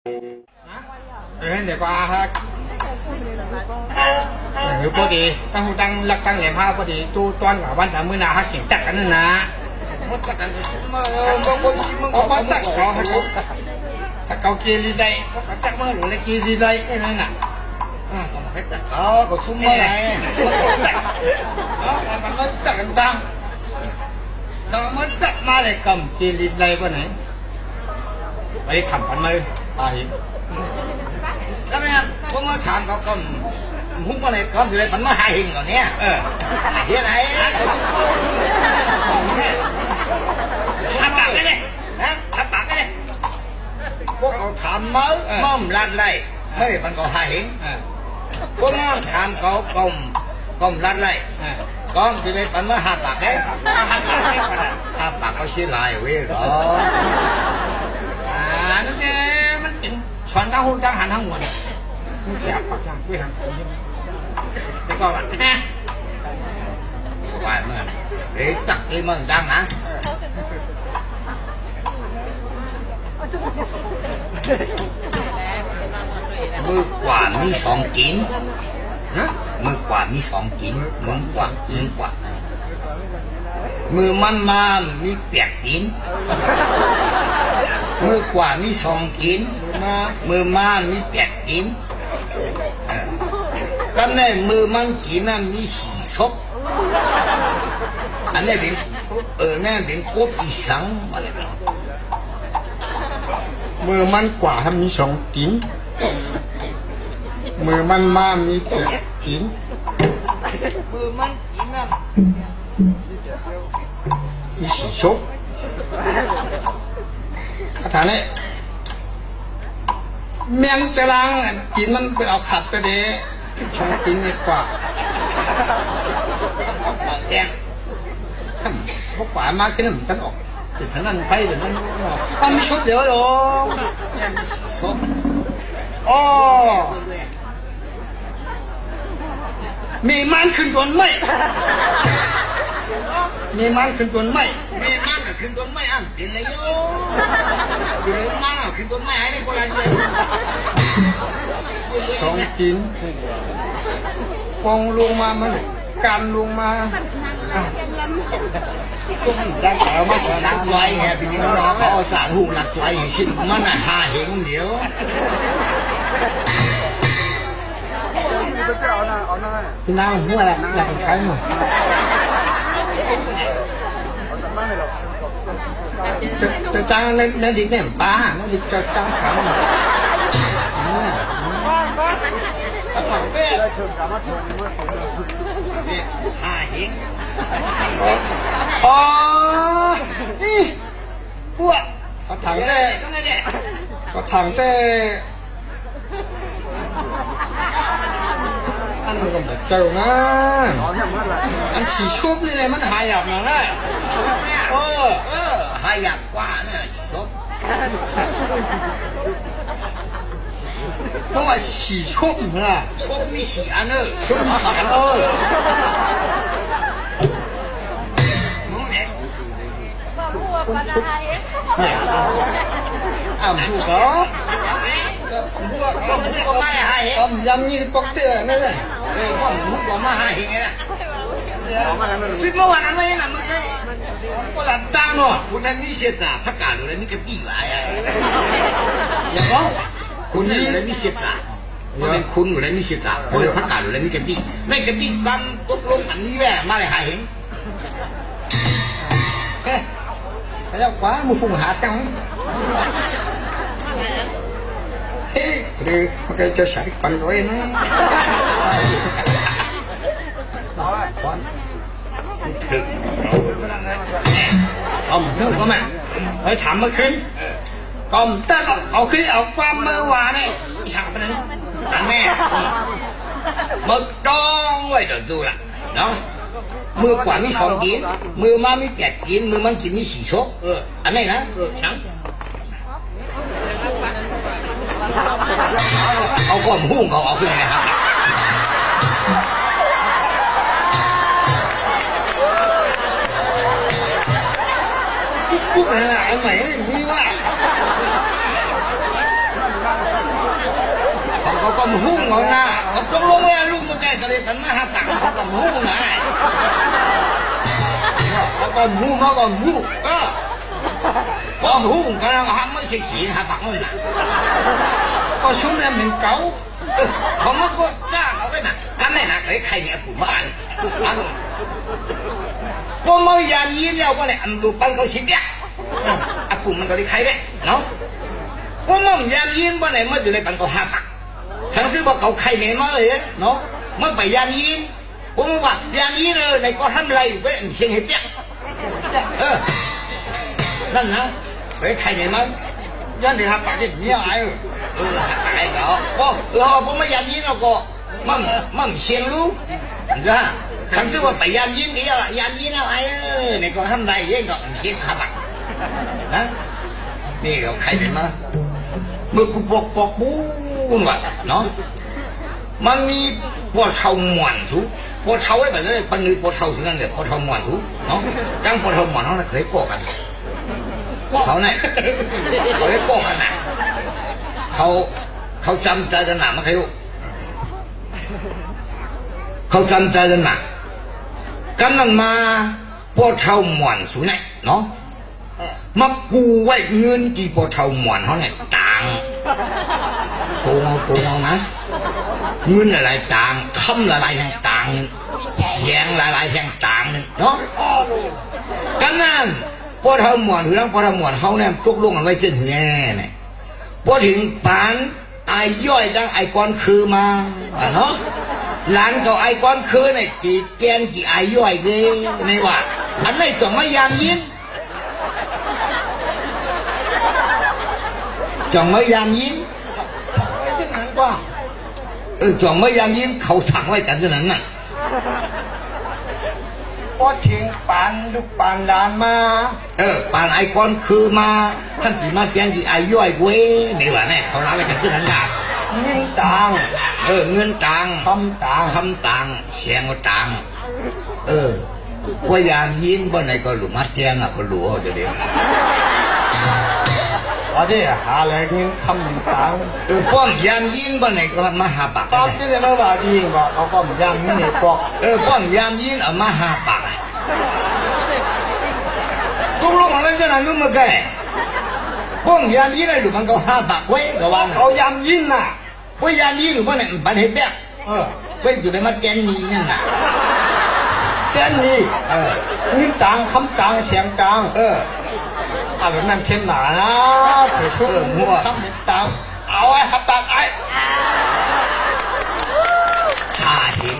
เดี๋ยวก็ฮะพอดีตั้งหูตั้งหลักตั้งเหลี่ยมห้าพอดีตู้ต้อนกับวันแต่มื้อหน้าฮักเขียงจักกันนั่นนะมันจักกันมามึงเอามาจักเขาให้เขาถ้าเขาเกลีใจเขาจักมาหรือเกลีใจไอ้นั่นน่ะก็มาให้จักเขาก็ซุ่มมาไงมันจักมันมาจักกันดังเรามาจักมาเลยกำเกลีใจก็ไหนไปขำพันเลยตาเห็นก็เนี่ยผมมาถามเขาก็หุ้มอะไรก็อยู่ในปันมาหาหิงก่อนเนี่ยเฮียไหนทำปากได้เลยนะทำปากได้เลยพวกเขาถามเมื่อม่อมรัดไรไม่ได้ปันก็หาหิงพวกนั้นถามเขาก้มรัดไรก้มที่ในปันมาหาปากแค่หาปากเขาเสียลายเว้ยเหรอนั่นเองมันเป็นช้อนตั้งหุ่นตั้งหันทั้งหมดมึงเสียปากจังด้วยหันตัวยังแต่ก็แบบนะว่าเมื่อเด็กตักที่มึงดังนะมือกว่ามีสองกินนะมือกว่ามีสองกินมือกว่ามือมันมามีแปดกินมือกว่ามีสองกินมือมามีแปดกินก็ในมือมันกินนั้นมีสี่ศพอันนี้เป็นนั่นเป็นโคตรอีสังมาเลยมือมันกว่าทำมีสองกินมือมันมามีแปดกินมือมันกินนั้นมีสี่ศพคาถาเนี่ยเมียงจะล้างกินมันไปเอาขัดไปเด้ชงกินดีกว่าแดงถ้าพวกป่ามากขึ้นมันออกติดทางนั้นไปเดี๋ยวมันไม่ชุดเดี๋ยวหรอกชกอ๋อมีมันขึ้นต้นไหมมีมันขึ้นต้นไหมมีมันขึ้นต้นไหมอ่ะเป็นไรโย่อยู่ในมันอ่ะขึ้นต้นไหมไอ้นี่คนละเรื่องสองกินปองลงมามันกันลงมาช่วงดังเอามาสั่งหลักไว้ไงเป็นยังน้องเขาสั่งหูหลักไว้ชิ้นมันอ่ะหาเห็นเดี๋ยวพี่นางหัวอะไรอยากเป็นใครมั้งจะจ้างในดิบเนี่ยป้าในดิบจะจ้างเขาถ้าถามเต้หาเห็นอ๋อนี่พวกเขาถังเต้เขาถังเต้อันมันก็แบบเจ้านะอันสีชุบนี่เลยมันหายหยาบหน่อยนะหายหยาบกว่าเนี่ยสีชุบเพราะว่าสีชุบนะชุบมีสีอันเนอะชุบมีสีอันมึงเนี่ยคนชุบผู้เขาก็ไม่ก็ไม่หายก็ยังมีปกตินั่นแหละก็มุกก็มาหายไงล่ะฟิตเมื่อวานนั้นไม่นะมึงก็หลับตาเนาะคุณนั่นนี่เสียตาพักการเลยนี่ก็ปีว่าอย่างนั้นคุณนี่เลยนี่เสียตาคุณเป็นคุณเลยนี่เสียตาคุณเป็นพักการเลยนี่ก็ปีไม่ก็ปีกันตกลงกันนี่แหละมาเลยหายเห็นเฮ้ยแล้วกว่ามึงฟุ้งหาตัง그래, 그게 저 샤릭 반도에는 có mà phải thầm mới khinh còn taเอาขึ้นเอาความเมื่อวานนี่ฉากนั้นอันแม่มึกดองไว้เดี๋ยวดูล่ะเนาะมือกว่ามีสองกินมือมามีแปดกินมือมันกินมีสี่ชกอันนี้นะช่างเอาก้อนหุ้งเขาเอาขึ้นไงครับปุ๊บอะไรไอ้ใหม่มีว่า เขาก็มุ่งเอาหน้าเขาตกลงแล้วลูกมาแก่ก็เลยกันมาหาตังเขาก็มุ่งนะเขาก็มุ่งก็มุ่งกันแล้วหาไม่ใช่ขี้หาปักนั่นน่ะก็ชุ่มแล้วเหม็นเก่าผมก็กล้าเอาไว้น่ะกันแม่น่ะใครเนี่ยผมบ้านก็ไม่ยามยิ้มแล้วก็เนี่ยอันดูปันเขาชิดเนี่ยอ่ะผมมันก็ได้ใครเนี่ยเนาะก็มั่งยามยิ้มว่าไหนมันอยู่ในปันเขาหาปักทั้งที่บอกเขาใครเนี่ยมาเลยเนาะมันไปยามยิ้มผมว่ายามยิ้มเลยในก็ทำไรไว้เชียงเห็ดเนี่ยนั่นนะไปใครเนี่ยมั้งยันเดี๋ยวหาปากที่เนี้ยไอ้ไอ้ก็ผมไม่ยามยิ้มแล้วก็มั่งเชียงรู้นะทั้งที่ว่าไปยามยิ้มก็ยามยิ้มแล้วไอ้ในก็ทำไรเองก็เชียงหาปักนะนี่เขาใครเนี่ยมั้งเมื่อกูปอกบูนว่ะเนาะมันมีปวดเท้าหมอนทุกปวดเท้าไว้แบบนี้ปันนี้ปวดเท้าถึงนั่นเลยปวดเท้าหมอนทุกเนาะจังปวดเท้าหมอนเขาเคยปอกกันเขาเนี่ยเขาได้ปอกกันนะเขาจำใจกันหนาไม่เคยรู้เขาจำใจกันหนากันนั่นมาปวดเท้าหมอนสูงเนี่ยเนาะมากูไว้เงินที่ปวดเท้าหมอนเขาเนี่ยต่างโกงนะเงินอะไรต่างคำอะไรแห่งต่างเสียงอะไรแห่งต่างนึงเนาะกันนั่นพอเท่าหมวนหรือพอเท่าหมวนเขาเนี่ยตกลงกันไว้จนแง่เนี่ยพอถึงปานไอ้ย่อยดังไอ้ก้อนคือมาเนาะหลานกับไอ้ก้อนคือเนี่ยจีแกนจีไอ้ย่อยเลยในว่าอันนี้จะไม่ยามยิ้มจังไม่ยามยิ้มจะนั้นกว่าจังไม่ยามยิ้มเขาสั่งไว้กันเท่านั้นน่ะพอถึงปานลูกปานหลานมาปานไอคอนคือมาท่านจีมาแกงจีไอย่อยเว้ยนี่ว่าแน่เขาเล่าไว้กันเท่านั้นน่ะเงินตังเงินตังคำตังเสียงตังว่ายามยิ้มบ่ไหนก็หลุมมัดแกงอ่ะก็หลัวเดี๋ยวว่าที่หาอะไรเงินคำตังป้อมยามยิ้มบ่ไหนก็มาหาปากตอนที่เรียนว่าดีว่าเขาป้อมยามยิ้มเนี่ยบอกป้อมยามยิ้มเอามาหาปากตกลงอะไรจะนั่นรู้มาแก่ป้อมยามยิ้มอะไรหรือมันก็หาปากไว้ก็ว่าเขายามยิ้มน่ะว่ายามยิ้มหรือว่าเนี่ยปันเห็นแบบไว้อยู่ในมัดแกนนี้นั่นน่ะแกนนี้เงินตังคำตังเสียงตังอะไรนั่นเข้มหนานะไปช่วยหัวทำตังเอาไว้หับตังไอ้ถ้าเห็น